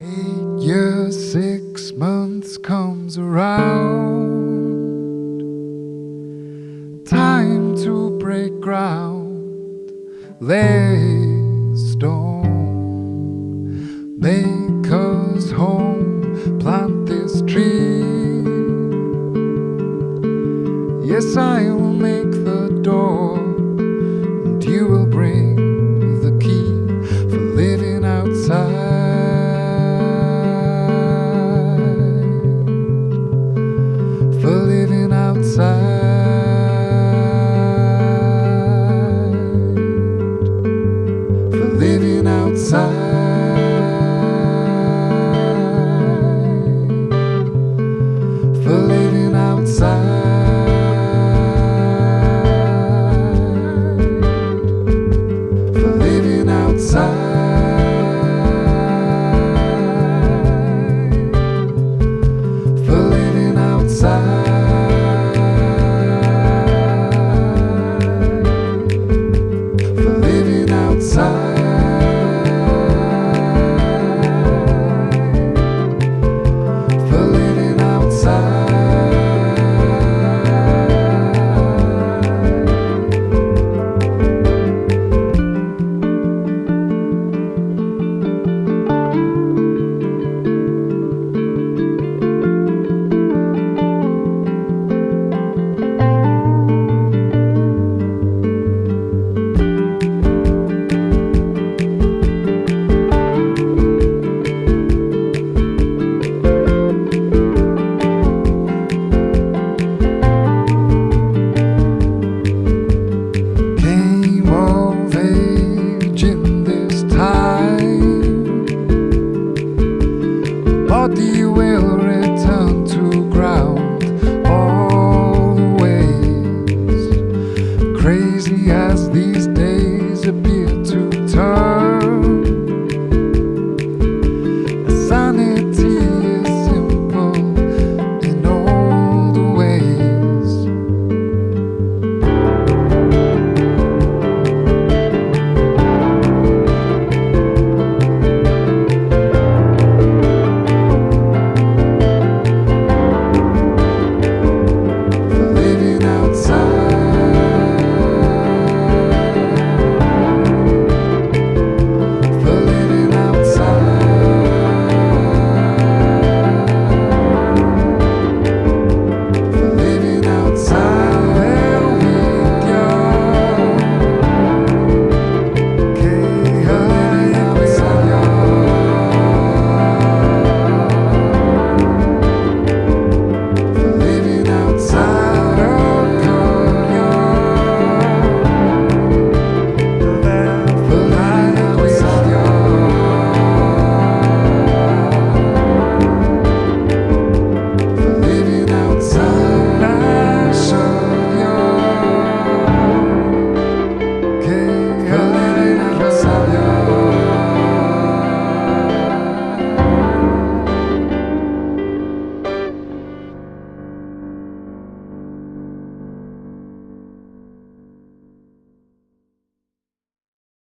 8 years, 6 months comes around. Time to break ground, lay stone, make us home, plant this tree. Yes, I will make the door, and you will bring the key for living outside. For living outside, for living outside, for living outside, for living outside, for living outside. Bought the